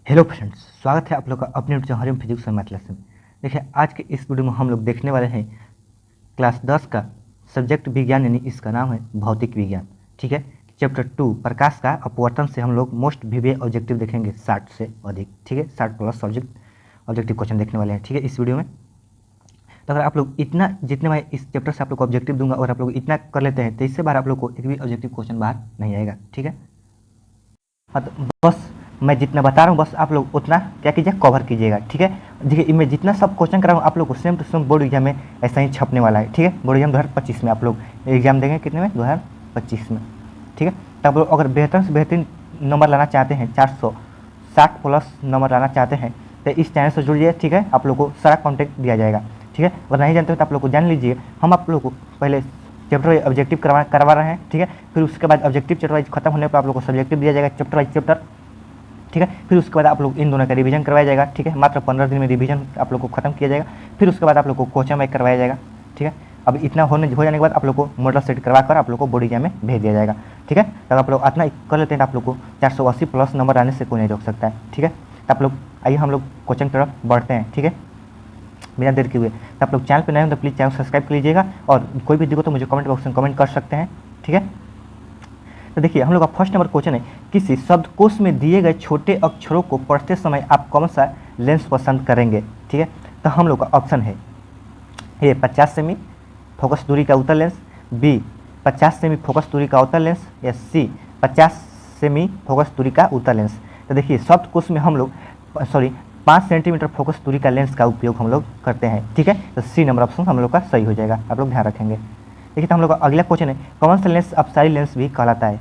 Hello friends, स्वागत है आप लोग का अपने हरिम फिजिक्स और मैथ लेसन। देखिए, आज के इस वीडियो में हम लोग देखने वाले हैं क्लास 10 का सब्जेक्ट विज्ञान, यानी इसका नाम है भौतिक विज्ञान। ठीक है, चैप्टर 2 प्रकाश का अपवर्तन से हम लोग मोस्ट विवेक ऑब्जेक्टिव देखेंगे 60 से अधिक। ठीक है, 60 प्लस ऑब्जेक्टिव क्वेश्चन देखने वाले हैं। ठीक है, इस वीडियो में तो अगर आप लोग इतना, जितने मैं इस चैप्टर से आप लोग को ऑब्जेक्टिव दूंगा और आप लोग इतना कर लेते हैं तो इससे बाहर आप लोग को एक भी ऑब्जेक्टिव क्वेश्चन बाहर नहीं आएगा। ठीक है, बस मैं जितना बता रहा हूँ बस आप लोग उतना क्या कीजिए, कवर कीजिएगा। ठीक है, देखिए मैं जितना सब क्वेश्चन करा हूँ आप लोग को same to same board exam में ऐसा ही छपने वाला है। ठीक है, बोर्ड एग्जाम 2025 में आप लोग एग्जाम देंगे, कितने में, 2025 में। ठीक है, तो आप लोग अगर बेहतर से बेहतरीन नंबर लाना चाहते हैं, 460 प्लस नंबर लाना चाहते हैं तो इस चैनल से जुड़िए। ठीक है, आप लोग को सारा कॉन्टेक्ट दिया जाएगा। ठीक है, अगर नहीं जानते हो तो आप लोग को जान लीजिए। हम आप लोग को पहले चैप्टर वाइज ऑब्जेक्टिव करवा रहे हैं। ठीक है, फिर उसके बाद ऑब्जेक्टिव चैप्टर वाइज खत्म होने पर आप लोग को सब्जेक्टिव दिया जाएगा चैप्टर वाइज चैप्टर। ठीक है, फिर उसके बाद आप लोग इन दोनों का रिवीजन करवाया जाएगा। ठीक है, मात्र 15 दिन में रिवीजन आप लोग को खत्म किया जाएगा। फिर उसके बाद आप लोग को क्वेश्चन बैक करवाया जाएगा। ठीक है, अब इतना हो जाने के बाद आप लोग को मॉडल सेट करवा कर आप लोग को बोर्ड एग्जाम में भेज दिया जाएगा। ठीक है, तो आप लोग इतना कर लेते हैं तो आप लोग को 480 प्लस नंबर आने से कोई नहीं रोक सकता है। ठीक है, तो आप लोग आइए हम लोग क्वेश्चन की तरफ बढ़ते हैं। ठीक है, बिना देर किए हुए, तो आप लोग चैनल पर नए हो तो प्लीज़ चैनल सब्सक्राइब कर लीजिएगा और कोई भी दिक्कत तो मुझे कमेंट बॉक्स में कमेंट कर सकते हैं। ठीक है, तो देखिए हम लोग का फर्स्ट नंबर क्वेश्चन है, किसी शब्दकोश में दिए गए छोटे अक्षरों को पढ़ते समय आप कौन सा लेंस पसंद करेंगे। ठीक है, तो हम लोग का ऑप्शन है ए 50 सेमी फोकस दूरी का उत्तल लेंस, बी 50 सेमी फोकस दूरी का उत्तल लेंस, या सी 50 सेमी फोकस दूरी का उत्तल लेंस। तो देखिए शब्दकोश में हम लोग 5 सेंटीमीटर फोकस दूरी का लेंस का उपयोग हम लोग करते हैं। ठीक है, तो सी नंबर ऑप्शन हम लोग का सही हो जाएगा, आप लोग ध्यान रखेंगे। देखिए, तो हम लोग का अगला क्वेश्चन है, कौन सा लेंस अपसारी लेंस भी कहलाता है।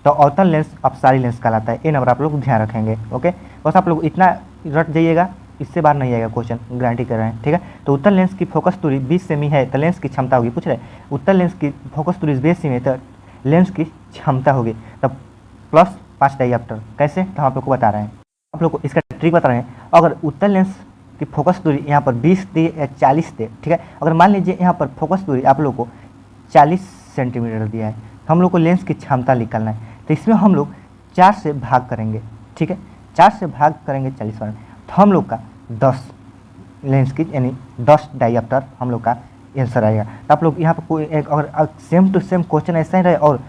तो अवतल लेंस अपसारी लेंस कहलाता है। ये नंबर आप लोग ध्यान रखेंगे। ओके, बस आप लोग इतना रट जाइएगा, इससे बाहर नहीं आएगा क्वेश्चन, गारंटी कर रहे हैं। ठीक है, तो उत्तल लेंस की फोकस दूरी 20 सेमी है तो लेंस की क्षमता होगी, पूछ रहे उत्तल लेंस की फोकस दूरी 20 सेमी है तो लेंस की क्षमता होगी तब +5 डायऑप्टर। कैसे, तो हम आप लोग को बता रहे हैं, आप लोग को इसका ट्रिक बता रहे हैं। अगर उत्तल लेंस की फोकस दूरी यहाँ पर 20 दे या 40 दे, ठीक है, अगर मान लीजिए यहाँ पर फोकस दूरी आप लोग को 40 सेंटीमीटर दिया है, हम लोग को लेंस की क्षमता निकालना है, तो इसमें हम लोग 4 से भाग करेंगे। ठीक है, 4 से भाग करेंगे 40 वाला, तो हम लोग का 10 लेंस की यानी 10 डायऑप्टर हम लोग का आंसर आएगा। तो आप लोग यहाँ पर कोई एक अगर सेम टू सेम क्वेश्चन ऐसा ही रहे और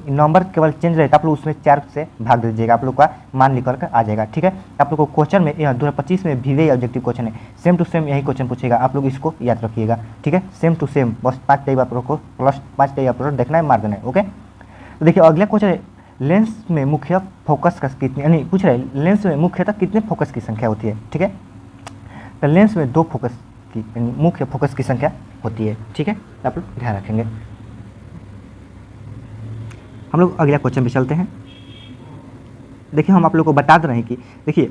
नंबर केवल चेंज रहे तो आप लोग उसमें 4 से भाग दे दीजिएगा, आप लोग का मान निकल कर आ जाएगा। ठीक है, आप लोग को क्वेश्चन में 2025 में भी ऑब्जेक्टिव क्वेश्चन है, सेम टू सेम यही क्वेश्चन पूछेगा, आप लोग इसको याद रखिएगा। ठीक है, सेम टू सेम, बस 5 टाइप आप लोग को +5 टाइप आप लोग देखना है, मार देना है। ओके, तो देखिए अगला क्वेश्चन है, लेंस में मुख्य फोकस का कितनी, यानी पूछ रहे हैं लेंस में मुख्यतः कितने फोकस की संख्या होती है। ठीक है, तो लेंस में 2 फोकस की यानी मुख्य फोकस की संख्या होती है। ठीक है, आप लोग ध्यान रखेंगे। हम लोग अगला क्वेश्चन पे चलते हैं। देखिए हम आप लोग को बता दे रहे हैं कि देखिए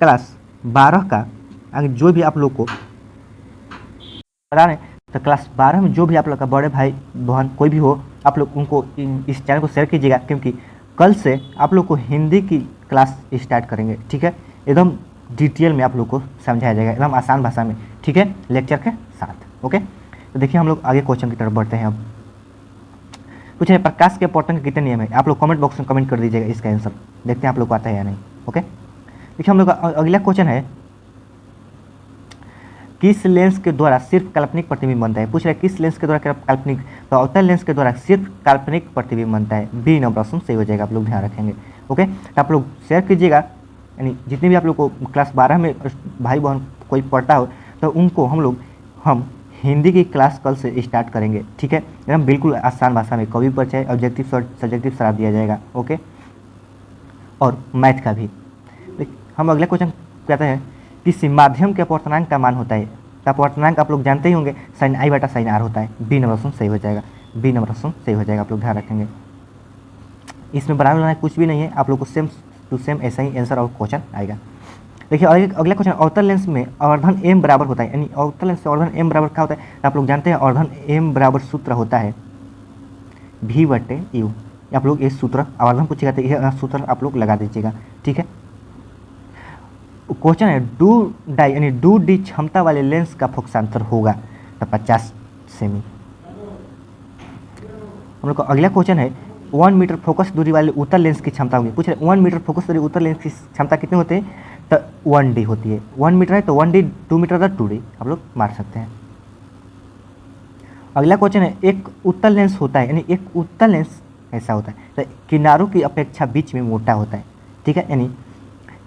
क्लास 12 का अगर जो भी आप लोग को बता रहे हैं, तो क्लास 12 में जो भी आप लोग का बड़े भाई बहन कोई भी हो, आप लोग उनको इस चैनल को शेयर कीजिएगा, क्योंकि कल से आप लोग को हिंदी की क्लास स्टार्ट करेंगे। ठीक है, एकदम डिटेल में आप लोग को समझाया जाएगा, एकदम आसान भाषा में। ठीक है, लेक्चर के साथ। ओके, तो देखिए हम लोग आगे क्वेश्चन की तरफ बढ़ते हैं। अब पूछ रहे प्रकाश के अपवर्तन के कितने नियम है, आप लोग कमेंट बॉक्स में कमेंट कर दीजिएगा इसका आंसर, देखते हैं आप लोग को आता है या नहीं। ओके, देखिए हम लोग का अगला क्वेश्चन है, किस लेंस के द्वारा सिर्फ काल्पनिक प्रतिबिंब बनता है। पूछ रहे किस लेंस के द्वारा काल्पनिक, तो अवतल लेंस के द्वारा सिर्फ काल्पनिक प्रतिबिंब बनता है। बी नंबर ऑप्शन सही हो जाएगा, आप लोग ध्यान रखेंगे। ओके, तो आप लोग शेयर कीजिएगा, यानी जितने भी आप लोग को क्लास 12 में भाई बहन कोई पढ़ता हो तो उनको हम हिंदी की क्लास कल से स्टार्ट करेंगे। ठीक है, एकदम बिल्कुल आसान भाषा में, कवि परिचय, ऑब्जेक्टिव सब्जेक्टिव सारा दिया जाएगा। ओके, और मैथ का भी। हम अगला क्वेश्चन कहते हैं, किसी माध्यम के अपवर्तनांक का मान होता है। तो अपवर्तनांक आप लोग जानते ही होंगे, sin i बटा sin r होता है। बी नंबर ऑप्शन सही हो जाएगा, बी नंबर ऑप्शन सही हो जाएगा, आप लोग ध्यान रखेंगे। इसमें बनाने वाला कुछ भी नहीं है, आप लोग को सेम टू सेम ऐसा ही आंसर और क्वेश्चन आएगा। देखिए अगला क्वेश्चन, अवतल लेंस में आवर्धन m बराबर होता है, यानी अवतल लेंस से आवर्धन m बराबर क्या होता है, तो आप लोग जानते हैं आवर्धन m बराबर सूत्र होता है v/u। आप लोग ये सूत्र आवर्धन पूछेगा तो यह सूत्र आप लोग लगा दीजिएगा। ठीक है, क्वेश्चन है डू डाई यानी 2D क्षमता वाले लेंस का फोकसांतर होगा तो 50 सेमी। हम लोग का अगला क्वेश्चन है, 1 मीटर फोकस दूरी वाले उत्तल लेंस की क्षमता होगी। पूछ रहे 1 मीटर फोकस दूरी उत्तल लेंस की क्षमता कितनी होती है, तो 1D होती है। 1 मीटर है तो 1D, 2 मीटर का 2D आप लोग मार सकते हैं। अगला क्वेश्चन है, एक उत्तल लेंस होता है, यानी एक उत्तल लेंस ऐसा होता है तो किनारों की अपेक्षा बीच में मोटा होता है, ठीक है, यानी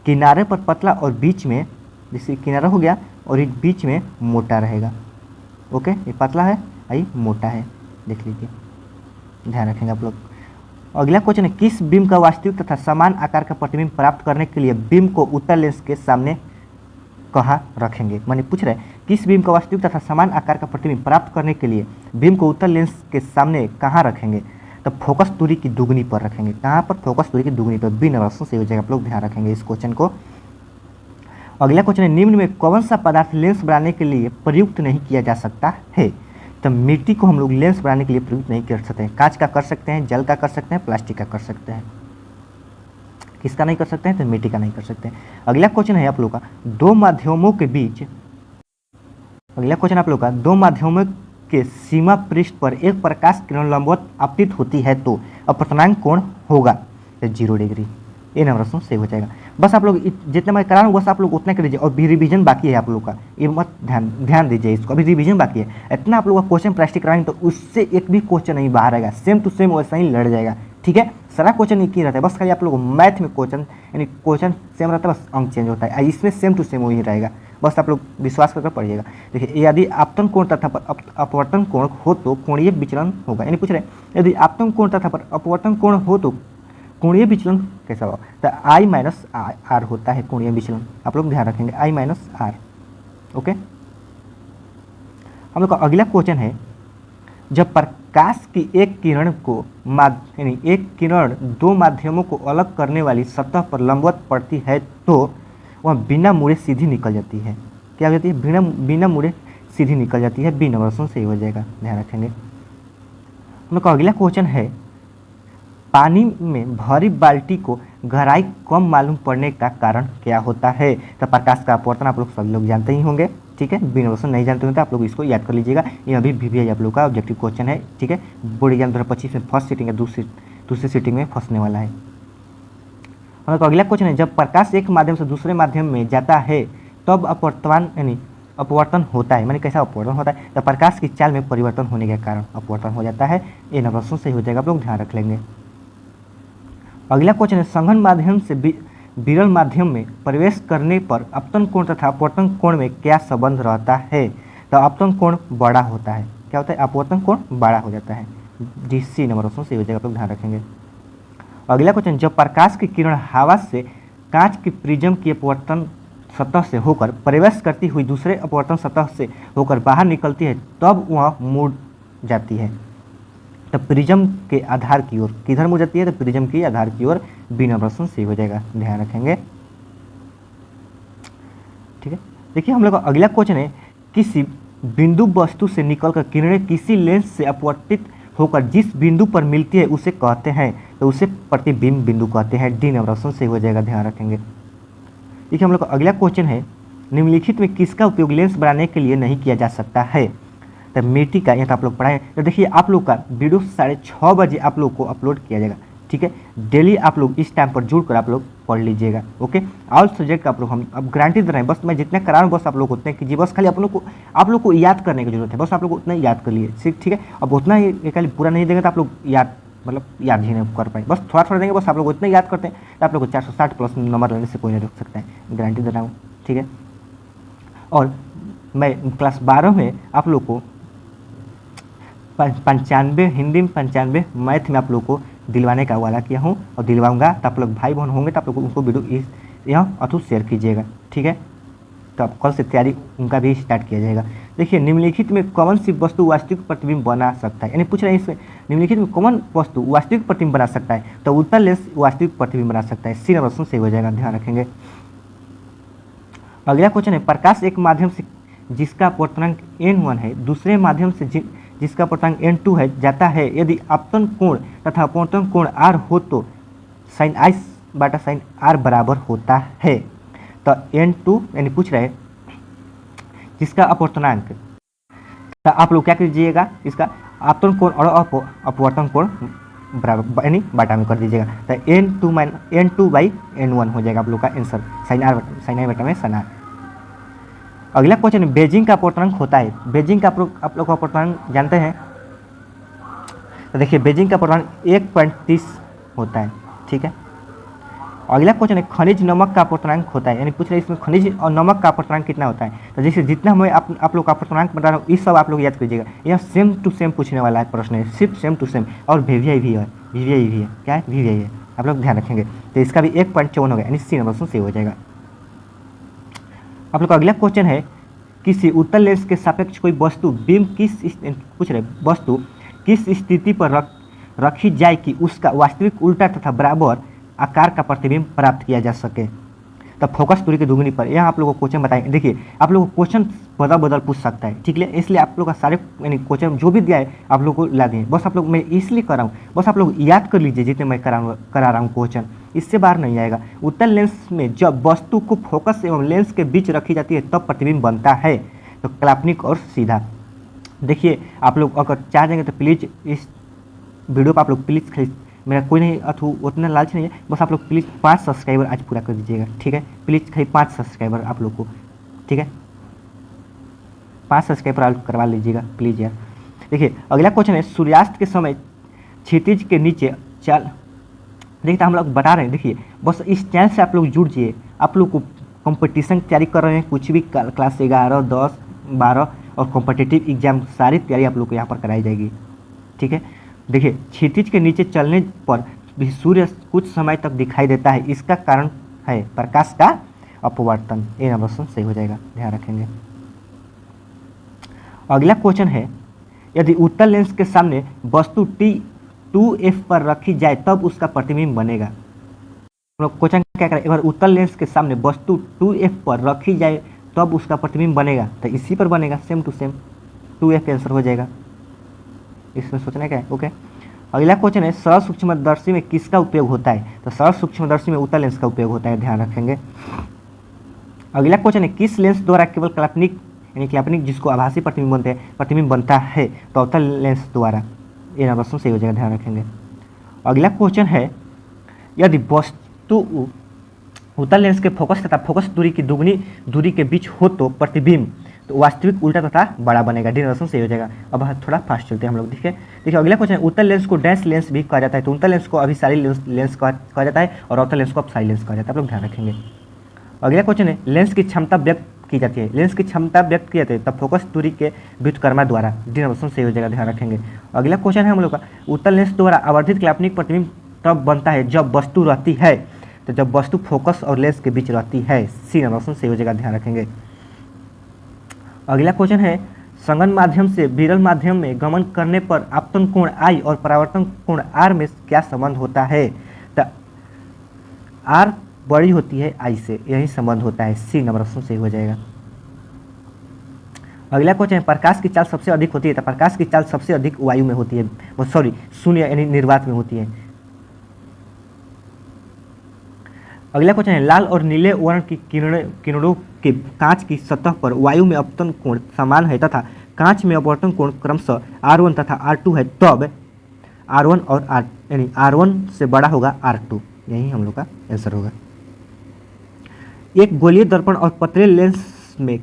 किनारे पर पतला और बीच में, जैसे किनारा हो गया और ये बीच में मोटा रहेगा। ओके, ये पतला है, ये मोटा है, देख लीजिए, ध्यान रखेंगे आप लोग। अगला क्वेश्चन है, किस बीम का वास्तविक तथा समान आकार का प्रतिबिंब प्राप्त करने के लिए बीम को उत्तल लेंस के सामने कहाँ रखेंगे। माने पूछ रहे हैं किस बीम का वास्तविक तथा समान आकार का प्रतिबिंब प्राप्त करने के लिए बीम को उत्तल लेंस के सामने कहाँ रखेंगे, तो फोकस दूरी की दुगनी पर रखेंगे। कहाँ पर, फोकस दूरी की दुगनी पर, बिन अवश्य से हो जाएगा, आप लोग ध्यान रखेंगे इस क्वेश्चन को। अगला क्वेश्चन है, निम्न में कौन सा पदार्थ लेंस बनाने के लिए प्रयुक्त नहीं किया जा सकता है, तो मिट्टी को हम लोग लेंस बनाने के लिए प्रयुक्त नहीं कर सकते हैं। कांच का कर सकते हैं, जल का कर सकते हैं, प्लास्टिक का कर सकते हैं, किसका नहीं कर सकते हैं, तो मिट्टी का नहीं कर सकते हैं। अगला क्वेश्चन है आप लोग का, दो माध्यमों के बीच, अगला क्वेश्चन आप लोग का, दो माध्यमों के सीमा पृष्ठ पर एक प्रकाश किरण लंबवत आपतित होती है तो अपवर्तनांक कोण होगा, तो 0 डिग्री। ये नंबर ऑप्शन सेव हो जाएगा। बस आप लोग जितना मैं करा रहा हूँ बस आप लोग उतना कर दीजिए, और भी रिवीजन बाकी है आप लोग का, ये मत ध्यान दीजिए इसको, अभी रिवीजन बाकी है। इतना आप लोग का क्वेश्चन प्रैक्टिस कराएंगे तो उससे एक भी क्वेश्चन नहीं बाहर आएगा, सेम टू सेम वैसा ही लड़ जाएगा, ठीक है। सारा क्वेश्चन एक ही रहता है, बस खाली आप लोग मैथ में क्वेश्चन, यानी क्वेश्चन सेम रहता है, बस अंक चेंज होता है, इसमें सेम टू सेम वही रहेगा, बस आप लोग विश्वास करके पढ़िएगा। देखिए, यदि आपतन कोण तथा अपवर्तन कोण हो तो कोणीय विचलन होगा, यानी पूछ रहे यदि आपतन कोण तथा अपवर्तन कोण हो तो कोणीय विचलन कैसा होगा, तो I माइनस आर होता है कोणीय विचलन, आप लोग ध्यान रखेंगे, I माइनस आर। ओके, हम लोग का अगला क्वेश्चन है, जब प्रकाश की एक किरण को यानी एक किरण दो माध्यमों को अलग करने वाली सतह पर लंबवत पड़ती है तो वह बिना मुड़े सीधी निकल जाती है, क्या हो जाती है, बिना मुड़े सीधी निकल जाती है, बी नंबर ऑप्शन सही हो जाएगा, ध्यान रखेंगे। हम लोग का अगला क्वेश्चन है, पानी में भरी बाल्टी को गहराई कम मालूम पड़ने का कारण क्या होता है, तो प्रकाश का अपवर्तन आप लोग सभी लोग जानते ही होंगे, ठीक है। बिना क्वेश्चन नहीं जानते होंगे तो आप लोग इसको याद कर लीजिएगा, ये अभी भी आप लोग का ऑब्जेक्टिव क्वेश्चन है, ठीक है। बोर्ड एग्जाम 2025 में फर्स्ट सीटिंग है, दूसरी सीटिंग में फंसने वाला है। हम लोग अगला क्वेश्चन है, जब प्रकाश एक माध्यम से दूसरे माध्यम में जाता है तब अपवर्तन होता है, माने कैसा अपवर्तन होता है, तो प्रकाश की चाल में परिवर्तन होने के कारण अपवर्तन हो जाता है, ये नंबर सही हो जाएगा, आप लोग ध्यान रख लेंगे। अगला क्वेश्चन है, संघन माध्यम से विरल माध्यम में प्रवेश करने पर अपतन कोण तथा अपवर्तन कोण में क्या संबंध रहता है, तो अपतन कोण बड़ा होता है, क्या होता है, अपवर्तन कोण बड़ा हो जाता है, DC नंबर ऑप्शन सही हो जाएगा, आप लोग ध्यान रखेंगे। अगला क्वेश्चन, जब प्रकाश की किरण हवा से कांच की प्रिज्म की अपवर्तन सतह से होकर प्रवेश करती हुई दूसरे अपवर्तन सतह से होकर बाहर निकलती है तब वह मुड़ जाती है, तो प्रिज्म के आधार की ओर, किधर मुड़ जाती है, तो प्रिज्म के आधार की ओर, बी नंबर ऑप्शन सही हो जाएगा, ध्यान रखेंगे, ठीक है। देखिए, हम लोग का अगला क्वेश्चन है, किसी बिंदु वस्तु से निकलकर किरणें किसी लेंस से अपवर्तित होकर जिस बिंदु पर मिलती है उसे कहते हैं, तो उसे प्रतिबिंब बिंदु कहते हैं, डी नंबर ऑप्शन सही हो जाएगा, ध्यान रखेंगे। देखिए, हम लोग का अगला क्वेश्चन है, निम्नलिखित में किसका उपयोग लेंस बनाने के लिए नहीं किया जा सकता है, तो मिट्टी का, यहाँ तो आप लोग पढ़ाएं। तो देखिए, आप लोग का वीडियो 6:30 बजे आप लोग को अपलोड किया जाएगा, ठीक है। डेली आप लोग इस टाइम पर जुड़कर आप लोग पढ़ लीजिएगा, ओके। ऑल सब्जेक्ट का आप लोग हम अब गारंटी दे रहे हैं, बस मैं जितना करा रहा हूँ बस आप लोग उतने कीजिए, बस खाली आप लोग को याद करने की जरूरत है, बस आप लोग उतना ही याद कर लिए, ठीक है। अब उतना ही खाली पूरा नहीं देंगे तो आप लोग याद याद ही नहीं कर पाए, बस थोड़ा थोड़ा देंगे, बस आप लोग उतना याद करते हैं तो आप लोग को 460 प्लस नंबर लेने से कोई नहीं रोक सकता है, गारंटी दे रहा हूँ, ठीक है। और मैं क्लास 12 में आप लोग को 95 हिंदी में 95 मैथ में आप लोग को दिलवाने का वादा किया हूँ और दिलवाऊंगा, तो आप लोग भाई बहन होंगे तो आप लोग उनको वीडियो यहाँ अथुत शेयर कीजिएगा, ठीक है। तो अब कल से तैयारी उनका भी स्टार्ट किया जाएगा। देखिए, निम्नलिखित में कौन सी वस्तु वास्तविक प्रतिबिंब बना सकता है, यानी पूछ रहे हैं इसमें निम्नलिखित में कौन वस्तु वास्तविक प्रतिबिंब बना सकता है, तो उत्तल लेंस वास्तविक प्रतिबिंब बना सकता है, सी नंबर ऑप्शन सही हो जाएगा, ध्यान रखेंगे। अगला क्वेश्चन है, प्रकाश एक माध्यम से जिसका अपवर्तनांक n1 है दूसरे माध्यम से जिसका अपवर्तनांक n2 है जाता है, यदि आपतन कोण तथा अपवर्तन कोण r हो तो sin I बटा sin r बराबर होता है, तो n2 यानी पूछ रहे जिसका अपवर्तनांक, तो आप लोग क्या कीजिएगा, इसका आपतन कोण और अपवर्तन कोण बराबर यानी बाटा में कर दीजिएगा, तो N2/N1 हो जाएगा आप लोग का आंसर, साइन आई बटा में साइन आर। अगला क्वेश्चन, बेजिंग का अपूर्णांक होता है, बेजिंग का आप लोग का अपूर्णांक जानते हैं, तो देखिए बेजिंग का अपूर्णांक 1.30 होता है, ठीक है। अगला क्वेश्चन है, खनिज नमक का अपूर्णांक होता है, यानी पूछ रहे इसमें खनिज और नमक का अपूर्णांक कितना होता है। तो जैसे जितना मैं आप लोग का अपूर्णांक बता रहा हूँ, इस सब आप लोग याद कीजिएगा, यह सेम टू सेम पूछने वाला है प्रश्न है, सिर्फ सेम टू सेम, और वीवीआई भी है, वीवीआई भी है, क्या है वीवीआई है, आप लोग ध्यान रखेंगे। तो इसका भी 1.54 होगा, यानी सी नंबर से हो जाएगा। आप लोग का अगला क्वेश्चन है, किसी उत्तल लेंस के सापेक्ष कोई वस्तु बीम पूछ रहे वस्तु किस स्थिति पर रखी जाए कि उसका वास्तविक उल्टा तथा बराबर आकार का प्रतिबिंब प्राप्त किया जा सके। तो फोकस दूरी की दुगुनी पर, यह आप लोगों को क्वेश्चन बताएंगे। देखिए आप लोगों को क्वेश्चन बदल पूछ सकता है, ठीक है, इसलिए आप लोग का सारे यानी क्वेश्चन जो भी दिया है आप लोग को ला दें, बस आप लोग मैं इसलिए कर रहा हूँ, बस आप लोग याद कर लीजिए जितने मैं करा रहा हूँ क्वेश्चन, इससे बाहर नहीं आएगा। उत्तल लेंस में जब वस्तु को फोकस एवं लेंस के बीच रखी जाती है तब प्रतिबिंब बनता है, तो काल्पनिक और सीधा। देखिए आप लोग अगर चाह जाएंगे तो प्लीज़ इस वीडियो को आप लोग प्लीज़ मेरा कोई नहीं अथु उतना लालच नहीं है, बस आप लोग प्लीज़ 5 सब्सक्राइबर आज पूरा कर दीजिएगा, ठीक है, प्लीज़ खाली 5 सब्सक्राइबर आप लोग को, ठीक है, 5 सब्सक्राइबर आप करवा लीजिएगा प्लीज़ यार। देखिए अगला क्वेश्चन है, सूर्यास्त के समय क्षितिज के नीचे चाल, देखिए हम लोग बता रहे हैं, देखिए बस इस चैनल से आप लोग जुड़ जाइए, आप लोग को कंपटीशन तैयारी कर रहे हैं, कुछ भी क्लास 11, 10, 12 और कॉम्पिटिटिव एग्जाम सारी तैयारी आप लोग को यहाँ पर कराई जाएगी, ठीक है। देखिए क्षितिज के नीचे चलने पर भी सूर्य कुछ समय तक दिखाई देता है, इसका कारण है प्रकाश का अपवर्तन, ये नंबर सही हो जाएगा, ध्यान रखेंगे। अगला क्वेश्चन है, यदि उत्तल लेंस के सामने वस्तु T2F पर रखी जाए तब उसका प्रतिबिंब बनेगा। क्वेश्चन क्या करें, अगर उत्तल लेंस के सामने वस्तु 2F पर रखी जाए तब उसका प्रतिबिंब बनेगा, तो इसी पर बनेगा, same to same 2F answer हो जाएगा, इसमें सोचना क्या है, ओके। अगला क्वेश्चन है, सरल सूक्ष्मदर्शी में किसका उपयोग होता है। तो सरल सूक्ष्मदर्शी में उत्तल लेंस का उपयोग होता है, ध्यान रखेंगे। अगला क्वेश्चन है, किस लेंस द्वारा केवल काल्पनिक यानी काल्पनिक जिसको आभासी प्रतिबिंब बनता है, तो उत्तल लेंस द्वारा, ये नंबर सही हो जाएगा, ध्यान रखेंगे। अगला क्वेश्चन है, यदि वस्तु उत्तल लेंस के फोकस तथा फोकस दूरी की दुगनी दूरी के बीच हो तो प्रतिबिंब तो वास्तविक उल्टा तथा बड़ा बनेगा, डी नंबर सही हो जाएगा। अब थोड़ा फास्ट चलते हैं हम लोग, देखिए अगला क्वेश्चन है, उत्तल लेंस को डैश लेंस भी कहा जाता है। तो उत्तल लेंस को अभिसारी लेंस कहा जाता है और अवतल लेंस को अपसारी लेंस कहा जाता है, आप लोग ध्यान रखेंगे। अगला क्वेश्चन है, लेंस की क्षमता व्यक्त की जाती है। लेंस की क्षमता व्यक्त की जाती है तब फोकस दूरी के व्युत्क्रम द्वारा, डी नंबर सही हो जाएगा, ध्यान रखेंगे। अगला क्वेश्चन है हम लोग का, उत्तल लेंस द्वारा आवर्धित काल्पनिक प्रतिबिंब तब बनता है जब वस्तु रहती है, तो जब वस्तु फोकस और लेंस के बीच रहती है, सी नंबर सही हो जाएगा, ध्यान रखेंगे। अगला क्वेश्चन है, संगन माध्यम से विरल माध्यम में गमन करने पर आपतन कोण आई और परावर्तन कोण आर में क्या संबंध होता है। तो आर बड़ी होती है आई से, यही संबंध होता है, सी नंबर सही हो जाएगा। अगला क्वेश्चन है, प्रकाश की चाल सबसे अधिक होती है। तो प्रकाश की चाल सबसे अधिक वायु में होती है, सॉरी शून्य यानी निर्वात में होती है। अगला क्वेश्चन है, लाल और नीले वर्ण की किरणों के कांच की सतह पर वायु में अपतन कोण समान है तथा कांच में अपवर्तन कोण क्रमशः R1 तथा R2 है, तब R1 और R यानी R1 से बड़ा होगा R2, यही हम लोग का आंसर होगा। एक गोलीय दर्पण और पतले लेंस में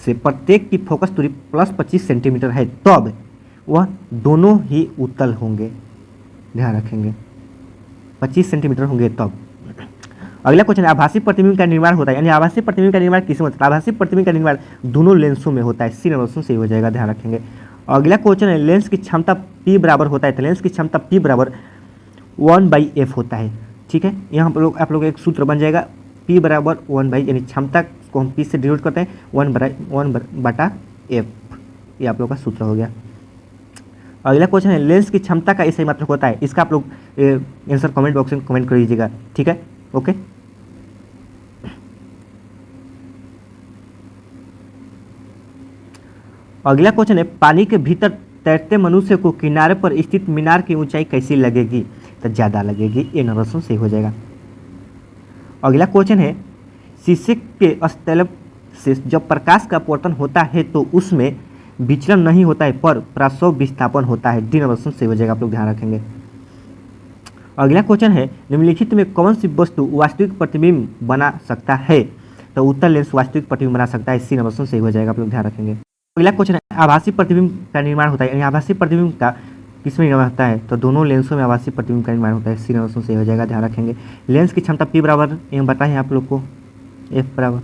से प्रत्येक की फोकस दूरी +25 सेंटीमीटर है, तब वह दोनों ही उत्तल होंगे, ध्यान रखेंगे, 25 सेंटीमीटर होंगे तब। अगला क्वेश्चन है, आभासी प्रतिबिंब का निर्माण होता है, यानी आभासी प्रतिबिंब का निर्माण किसमें होता है। आभासी प्रतिबिंब का निर्माण दोनों लेंसों में होता है, सी नंबर सही हो जाएगा, ध्यान रखेंगे। अगला क्वेश्चन है, लेंस की क्षमता P बराबर होता है। तो लेंस की क्षमता P बराबर 1/f होता है, ठीक है। यहाँ आप लोग एक सूत्र बन जाएगा, P बराबर 1/, यानी क्षमता को हम P से डिनोट करते हैं 1/f, ये आप लोग का सूत्र हो गया। अगला क्वेश्चन है, लेंस की क्षमता का सही मात्रक होता है। इसका आप लोग आंसर कमेंट बॉक्स में कमेंट कर दीजिएगा, ठीक है, ओके। अगला क्वेश्चन है, पानी के भीतर तैरते मनुष्य को किनारे पर स्थित मीनार की ऊंचाई कैसी लगेगी। तो ज़्यादा लगेगी, ये नंबर सही हो जाएगा। अगला क्वेश्चन है, शीशे के स्थल से जब प्रकाश का अपवर्तन होता है तो उसमें विचलन नहीं होता है पर प्रसव विस्थापन होता है, डी नंबर सही हो जाएगा, आप लोग ध्यान रखेंगे। अगला क्वेश्चन है निम्नलिखित में कौन सी वस्तु वास्तविक प्रतिबिंब बना सकता है? तो उत्तर लेंस वास्तविक प्रतिबिंब बना सकता है, सी नंबर ऑप्शन सही हो जाएगा, आप लोग ध्यान रखेंगे। अगला क्वेश्चन है आभासी प्रतिबिंब का निर्माण होता है, यानी आभासी प्रतिबिंब का किसमें निर्माण होता है? तो दोनों लेंसों में आभासी प्रतिबिंब का निर्माण होता है, सी नंबर ऑप्शन सही हो जाएगा, ध्यान रखेंगे। लेंस की क्षमता P बराबर यहाँ बताएं आप लोग को F बराबर।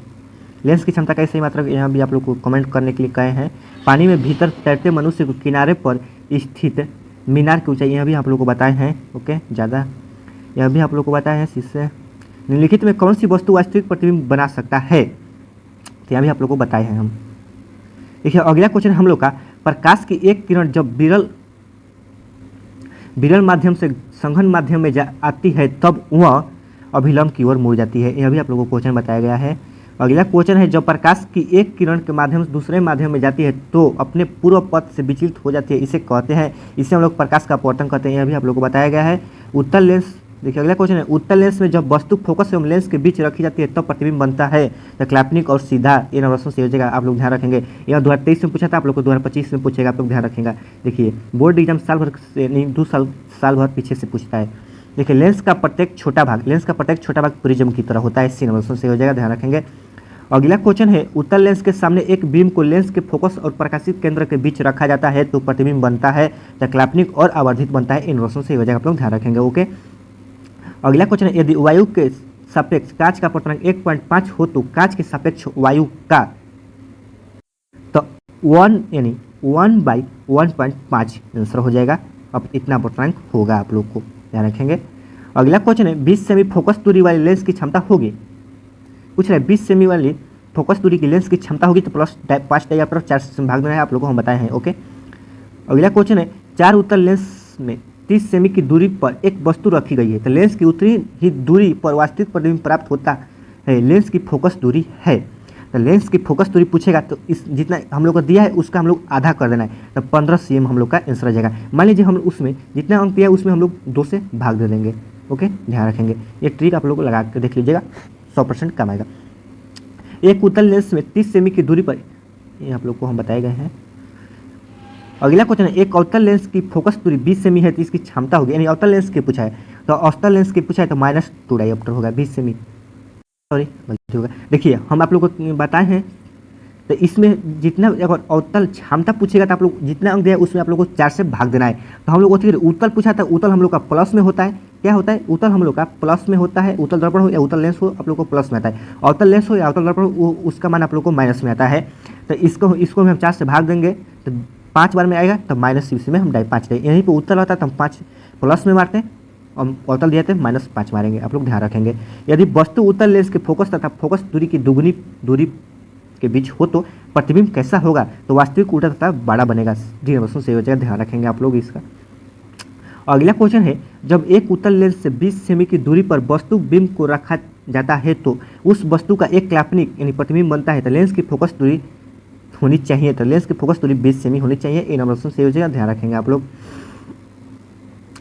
लेंस की क्षमता कैसे मात्रा यहाँ भी आप लोग को कमेंट करने के लिए कहे हैं। पानी में भीतर तैरते मनुष्य को किनारे पर स्थित मीनार की ऊंचाई, यह भी आप लोग को बताए हैं। ओके, ज़्यादा यह भी आप लोग को बताए हैं। इससे निम्नलिखित में कौन सी वस्तु वास्तविक प्रतिबिंब बना सकता है? तो यह भी आप लोग को बताए हैं हम। देखिए अगला क्वेश्चन हम लोग का, प्रकाश की एक किरण जब विरल माध्यम से संघन माध्यम में आती है तब वह अभिलंब की ओर मुड़ जाती है, यह भी आप लोगों को क्वेश्चन बताया गया है। अगला क्वेश्चन है जब प्रकाश की एक किरण के माध्यम से दूसरे माध्यम में जाती है तो अपने पूर्व पथ से विचलित हो जाती है, इसे कहते हैं, इसे हम लोग प्रकाश का अपवर्तन कहते हैं, यह भी आप लोग को बताया गया है। उत्तल लेंस, देखिए अगला क्वेश्चन है उत्तल लेंस में जब वस्तु फोकस एवं लेंस के बीच रखी जाती है तब प्रतिबिंब बनता है, तो क्लैपनिक और सीधा, ये नंबर से हो जाएगा, आप लोग ध्यान रखेंगे। यह 2023 में पूछा था, आप लोग को 2025 में पूछेगा, आप लोग ध्यान रखेंगे। देखिए बोर्ड एग्जाम साल भर से नहीं, 2 साल भर पीछे से पूछता है। देखिए लेंस का प्रत्येक छोटा भाग प्रिज्म की तरह होता है, सी नंबर से हो जाएगा, ध्यान रखेंगे। अगला क्वेश्चन है उत्तल लेंस के सामने एक बीम को लेंस के फोकस और प्रकाशित केंद्र के बीच रखा जाता है तो प्रतिबिंब बनता है, तो क्लैपनिक और आवर्धित बनता है, इन वर्षों से हो जाएगा, आप लोग ध्यान रखेंगे। ओके, अगला क्वेश्चन है यदि वायु के सापेक्ष कांच का अपवर्तनांक 1.5 हो तो कांच के सापेक्ष वायु का तो 1 यानी 1/1.5 आंसर हो जाएगा। अब इतना अपवर्तनांक होगा, आप लोग को ध्यान रखेंगे। अगला क्वेश्चन है 20 सेमी फोकस दूरी वाली लेंस की क्षमता होगी, पूछ रहे 20 सेमी वाली फोकस दूरी की लेंस की क्षमता होगी तो +5 डायऑप्टर 4 से भाग देना है, आप लोगों को हम बताए हैं। ओके, अगला क्वेश्चन है 4 उत्तल लेंस में 30 सेमी की दूरी पर एक वस्तु रखी गई है तो लेंस की उतनी ही दूरी पर वास्तविक प्रतिबिंब प्राप्त होता है, लेंस की फोकस दूरी है। तो लेंस की फोकस दूरी पूछेगा तो इस जितना हम लोग को दिया है उसका हम लोग आधा कर देना है, तो 15 cm हम लोग का आंसर आ जाएगा। मान लीजिए हम उसमें जितना अंक दिया है उसमें हम लोग 2 से भाग दे देंगे। ओके, ध्यान रखेंगे, ये ट्रिक आप लोग को लगा के देख लीजिएगा, 100% कम आएगा। एक उत्तल लेंस में 30 सेमी की दूरी पर, ये आप लोग को हम बताए गए हैं। अगला क्वेश्चन है एक अवतल लेंस की फोकस दूरी 20 सेमी है तो इसकी क्षमता होगी, यानी अवतल लेंस की पूछा है, तो अवतल लेंस की पूछा है तो -2 डायऑप्टर होगा, 20 सेमी, सॉरी गलती होगा। देखिए हम आप लोग को बताए हैं, तो इसमें जितना अगर अवतल क्षमता पूछेगा तो आप लोग जितना अंक दिया है उसमें आप लोग को 4 से भाग देना है। तो हम लोग को उत्तल पूछा था, उत्तल हम लोग का प्लस में होता है, क्या होता है उत्तल हम लोग का प्लस में होता है, उत्तल दर्पण हो या उत्तल लेंस हो आप लोग को प्लस में आता है, अवतल लेंस हो या अवतल दर्पण हो उसका मान आप लोग को माइनस में आता है। तो इसको हम 4 से भाग देंगे तो 5 बार में आएगा, तो -3 में हम 5 देंगे, यहीं पर उत्तल होता है तो हम 5 प्लस में मारते हैं और अवतल दिया तो -5 मारेंगे, आप लोग ध्यान रखेंगे। यदि वस्तु उत्तल लेंस के फोकस तथा फोकस दूरी की दुगुनी दूरी के बीच हो तो प्रतिबिंब कैसा होगा, तो वास्तविक उल्टा तथा बड़ा बनेगा, डी नंबर से हो जाएगा, ध्यान रखेंगे आप लोग इसका। अगला क्वेश्चन है जब एक उत्तल लेंस से 20 सेमी की दूरी पर वस्तु बिंब को रखा जाता है तो उस वस्तु का एक क्लैपनिक यानी प्रतिबिंब बनता है, तो लेंस की फोकस दूरी होनी चाहिए, तो लेंस की फोकस दूरी 20 सेमी होनी चाहिए, ए नंबर से हो जाएगा, ध्यान रखेंगे आप लोग।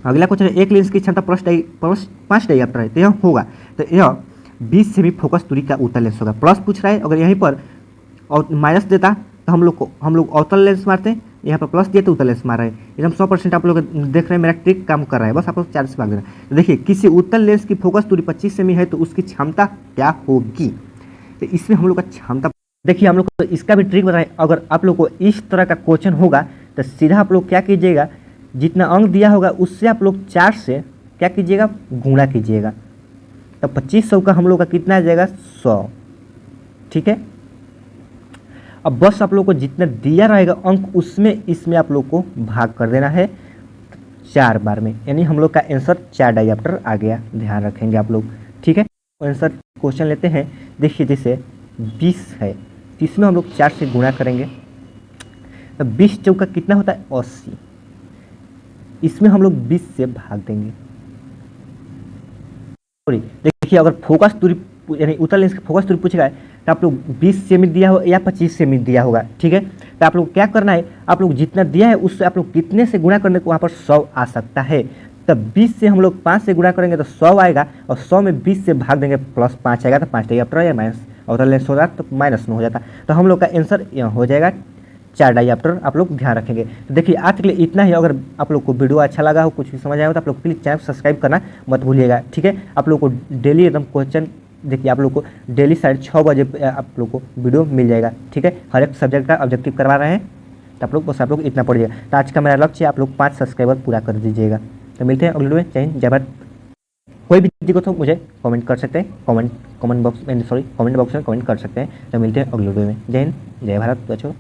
अगला क्वेश्चन है एक लेंस की क्षमता +5 डायऑप्टर है तो यह होगा, तो यह 20 सेमी फोकस दूरी का उत्तल लेंस होगा। प्लस पूछ रहा है, अगर यहीं पर और माइनस देता तो हम लोग अवतल लेंस मारते हैं, यहाँ पर प्लस दिया तो उत्तल लेंस मार रहे हैं, एकदम 100% आप लोग देख रहे हैं, मेरा ट्रिक काम कर रहा है, बस आप लोग 4 से भाग देना। तो देखिए किसी उत्तल लेंस की फोकस दूरी 25 सेमी है तो उसकी क्षमता क्या होगी, तो इसमें हम लोग का क्षमता, देखिए हम लोग को इसका भी ट्रिक बताएं। अगर आप लोग को इस तरह का क्वेश्चन होगा तो सीधा आप लोग क्या कीजिएगा, जितना अंक दिया होगा उससे आप लोग 4 से क्या कीजिएगा, गुणा कीजिएगा, तो 2500 का हम लोग का कितना आ जाएगा, 100, ठीक है। अब बस आप लोग को जितना दिया रहेगा अंक उसमें इसमें आप लोग को भाग कर देना है 4 बार में, यानी हम लोग का आंसर 4 डायऑप्टर आ गया, ध्यान रखेंगे आप लोग, ठीक है। आंसर क्वेश्चन लेते हैं, देखिए जैसे 20 है तो इसमें हम लोग 4 से गुणा करेंगे तो 20 चौका कितना होता है, 80, इसमें हम लोग 20 से भाग देंगे। सॉरी देखिए अगर फोकस दूरी यानी उत्तल लेंस की फोकस दूरी पूछेगा तो आप लोग 20 सेमी दिया हो या 25 सेमी दिया होगा, ठीक है। तो आप लोग क्या करना है, आप लोग जितना दिया है उससे आप लोग कितने से गुणा करने को वहाँ पर 100 आ सकता है, तो 20 से हम लोग 5 से गुणा करेंगे तो 100 आएगा, और 100 में 20 से भाग देंगे +5 आएगा, तो 5 डायऑप्टर या माइनस अवतल लेंस होगा तो माइनस में हो जाता, तो हम लोग का आंसर यहाँ हो जाएगा 4 डाइऑप्टर आप लोग ध्यान रखेंगे। तो देखिए आज के लिए इतना ही। अगर आप लोग को वीडियो अच्छा लगा हो, कुछ भी समझ आया हो, तो आप लोग प्लीज़ चैनल सब्सक्राइब करना मत भूलिएगा, ठीक है। आप लोग को डेली एकदम क्वेश्चन, देखिए आप लोग को डेली 6:30 बजे आप लोग को वीडियो मिल जाएगा, ठीक है। हर एक सब्जेक्ट का ऑब्जेक्टिव करवा रहे हैं, तो आप लोग बस आप लोग इतना पढ़िएगा। तो आज का मेरा लक्ष्य है आप लोग 5 सब्सक्राइबर पूरा कर दीजिएगा। तो मिलते हैं अगले वीडियो में। जय हिंद, जय भारत। कोई भी दिक्कत हो मुझे कमेंट कर सकते हैं, कमेंट बॉक्स में कमेंट कर सकते हैं। तो मिलते हैं अगले वीडियो में। जय हिंद, जय भारत बच्चों।